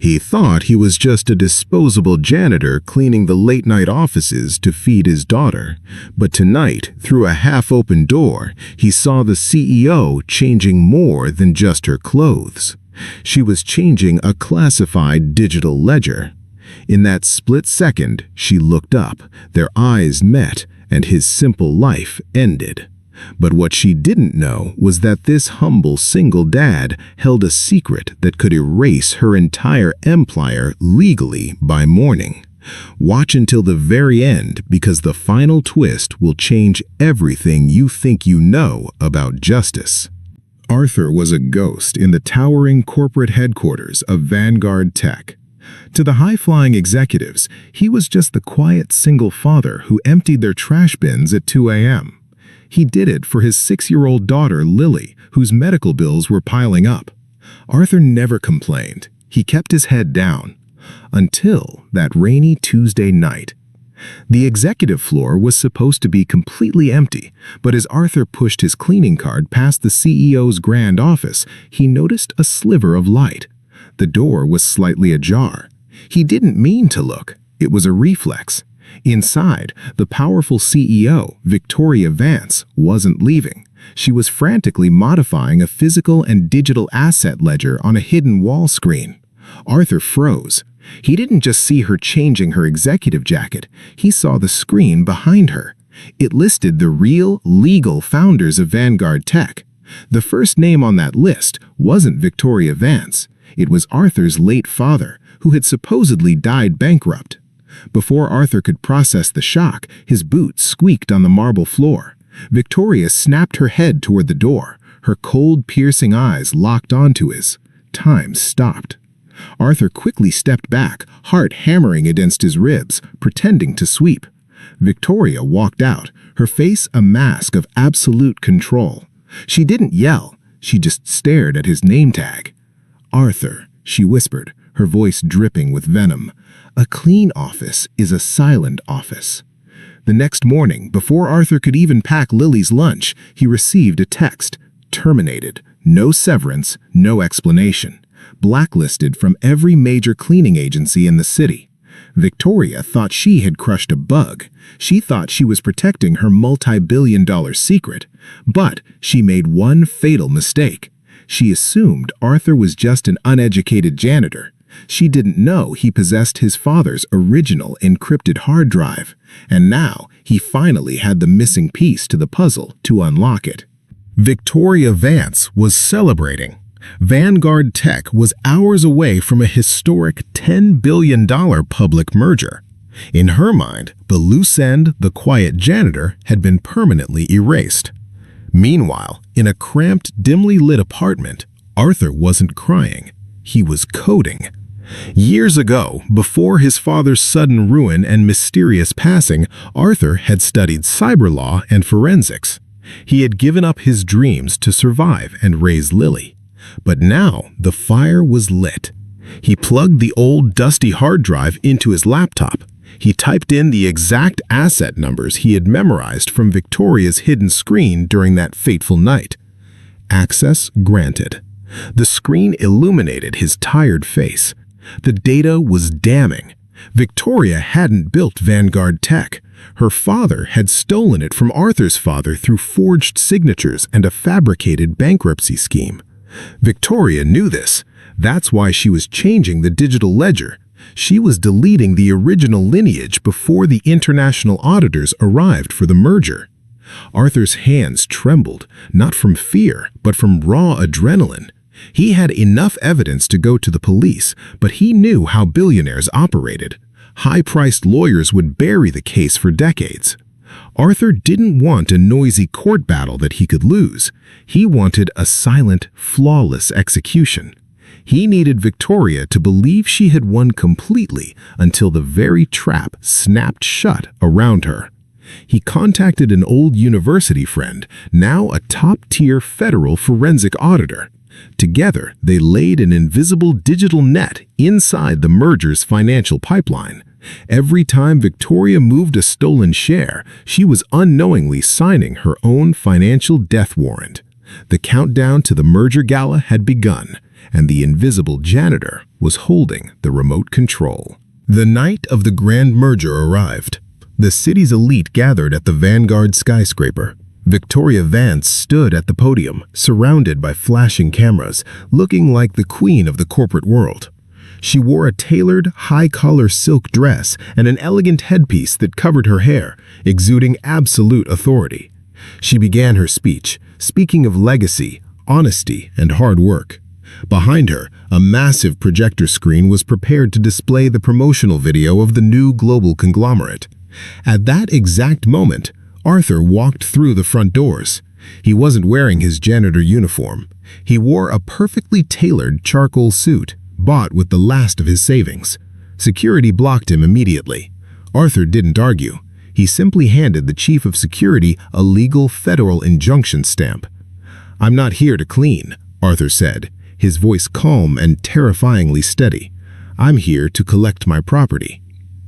He thought he was just a disposable janitor cleaning the late-night offices to feed his daughter. But tonight, through a half-open door, he saw the CEO changing more than just her clothes. She was changing a classified digital ledger. In that split second, she looked up, their eyes met, and his simple life ended. But what she didn't know was that this humble single dad held a secret that could erase her entire empire legally by morning. Watch until the very end, because the final twist will change everything you think you know about justice. Arthur was a ghost in the towering corporate headquarters of Vanguard Tech. To the high-flying executives, he was just the quiet single father who emptied their trash bins at 2 a.m. He did it for his 6-year-old daughter, Lily, whose medical bills were piling up. Arthur never complained. He kept his head down. Until that rainy Tuesday night. The executive floor was supposed to be completely empty, but as Arthur pushed his cleaning cart past the CEO's grand office, he noticed a sliver of light. The door was slightly ajar. He didn't mean to look. It was a reflex. Inside, the powerful CEO, Victoria Vance, wasn't leaving. She was frantically modifying a physical and digital asset ledger on a hidden wall screen. Arthur froze. He didn't just see her changing her executive jacket. He saw the screen behind her. It listed the real, legal founders of Vanguard Tech. The first name on that list wasn't Victoria Vance. It was Arthur's late father, who had supposedly died bankrupt. Before Arthur could process the shock, his boots squeaked on the marble floor. Victoria snapped her head toward the door, her cold, piercing eyes locked onto his. Time stopped. Arthur quickly stepped back, heart hammering against his ribs, pretending to sweep. Victoria walked out, her face a mask of absolute control. She didn't yell, she just stared at his name tag. "Arthur," she whispered, her voice dripping with venom. "A clean office is a silent office." The next morning, before Arthur could even pack Lily's lunch, he received a text. Terminated. No severance, no explanation. Blacklisted from every major cleaning agency in the city. Victoria thought she had crushed a bug. She thought she was protecting her multi-billion-dollar secret. But she made one fatal mistake. She assumed Arthur was just an uneducated janitor. She didn't know he possessed his father's original encrypted hard drive, and now he finally had the missing piece to the puzzle to unlock it. Victoria Vance was celebrating. Vanguard Tech was hours away from a historic $10 billion public merger. In her mind, the loose end, the quiet janitor, had been permanently erased. Meanwhile, in a cramped, dimly lit apartment, Arthur wasn't crying. He was coding. Years ago, before his father's sudden ruin and mysterious passing, Arthur had studied cyber law and forensics. He had given up his dreams to survive and raise Lily. But now the fire was lit. He plugged the old dusty hard drive into his laptop. He typed in the exact asset numbers he had memorized from Victoria's hidden screen during that fateful night. Access granted. The screen illuminated his tired face. The data was damning. Victoria hadn't built Vanguard Tech. Her father had stolen it from Arthur's father through forged signatures and a fabricated bankruptcy scheme. Victoria knew this. That's why she was changing the digital ledger. She was deleting the original lineage before the international auditors arrived for the merger. Arthur's hands trembled, not from fear, but from raw adrenaline. He had enough evidence to go to the police, but he knew how billionaires operated. High-priced lawyers would bury the case for decades. Arthur didn't want a noisy court battle that he could lose. He wanted a silent, flawless execution. He needed Victoria to believe she had won completely until the very trap snapped shut around her. He contacted an old university friend, now a top-tier federal forensic auditor. Together, they laid an invisible digital net inside the merger's financial pipeline. Every time Victoria moved a stolen share, she was unknowingly signing her own financial death warrant. The countdown to the merger gala had begun. and the invisible janitor was holding the remote control. The night of the grand merger arrived. The city's elite gathered at the Vanguard skyscraper. Victoria Vance stood at the podium, surrounded by flashing cameras, looking like the queen of the corporate world. She wore a tailored, high-collar silk dress and an elegant headpiece that covered her hair, exuding absolute authority. She began her speech, speaking of legacy, honesty, and hard work. Behind her, a massive projector screen was prepared to display the promotional video of the new global conglomerate. At that exact moment, Arthur walked through the front doors. He wasn't wearing his janitor uniform. He wore a perfectly tailored charcoal suit, bought with the last of his savings. Security blocked him immediately. Arthur didn't argue. He simply handed the chief of security a legal federal injunction stamp. "I'm not here to clean," Arthur said, his voice calm and terrifyingly steady. "I'm here to collect my property."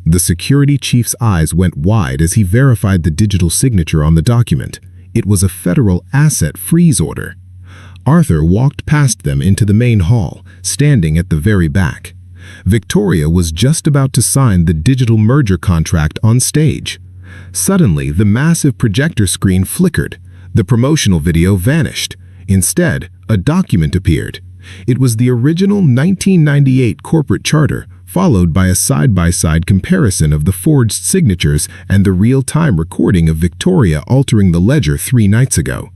The security chief's eyes went wide as he verified the digital signature on the document. It was a federal asset freeze order. Arthur walked past them into the main hall, standing at the very back. Victoria was just about to sign the digital merger contract on stage. Suddenly, the massive projector screen flickered. The promotional video vanished. Instead, a document appeared. It was the original 1998 corporate charter, followed by a side-by-side comparison of the forged signatures and the real-time recording of Victoria altering the ledger 3 nights ago.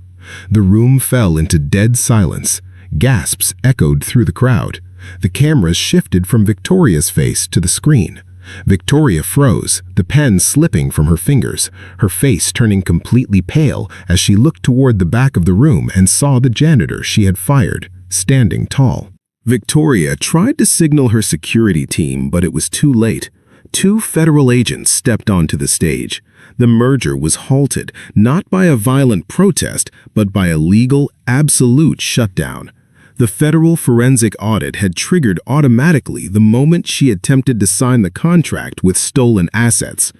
The room fell into dead silence. Gasps echoed through the crowd. The cameras shifted from Victoria's face to the screen. Victoria froze, the pen slipping from her fingers, her face turning completely pale as she looked toward the back of the room and saw the janitor she had fired, standing tall. Victoria tried to signal her security team, but it was too late. 2 federal agents stepped onto the stage. The merger was halted, not by a violent protest, but by a legal, absolute shutdown. The federal forensic audit had triggered automatically the moment she attempted to sign the contract with stolen assets.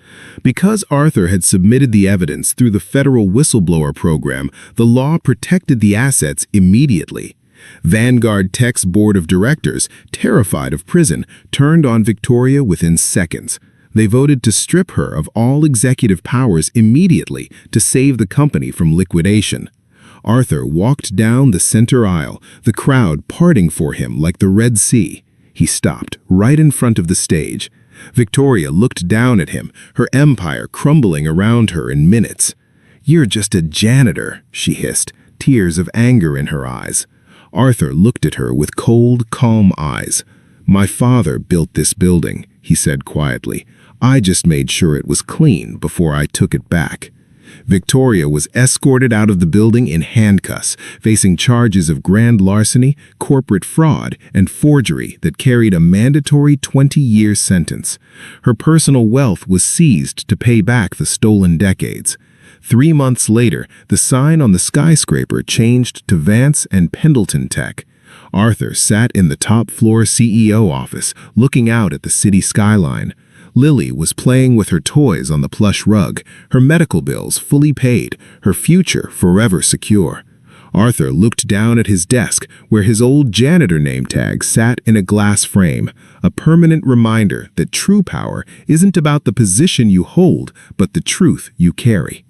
Because Arthur had submitted the evidence through the federal whistleblower program, the law protected the assets immediately. Vanguard Tech's board of directors, terrified of prison, turned on Victoria within seconds. They voted to strip her of all executive powers immediately to save the company from liquidation. Arthur walked down the center aisle, the crowd parting for him like the Red Sea. He stopped right in front of the stage. Victoria looked down at him, her empire crumbling around her in minutes. "You're just a janitor," she hissed, tears of anger in her eyes. Arthur looked at her with cold, calm eyes. "My father built this building," he said quietly. "I just made sure it was clean before I took it back." Victoria was escorted out of the building in handcuffs, facing charges of grand larceny, corporate fraud, and forgery that carried a mandatory 20-year sentence. Her personal wealth was seized to pay back the stolen decades. 3 months later, the sign on the skyscraper changed to Vance and Pendleton Tech. Arthur sat in the top-floor CEO office, looking out at the city skyline. Lily was playing with her toys on the plush rug, her medical bills fully paid, her future forever secure. Arthur looked down at his desk, where his old janitor name tag sat in a glass frame, a permanent reminder that true power isn't about the position you hold, but the truth you carry.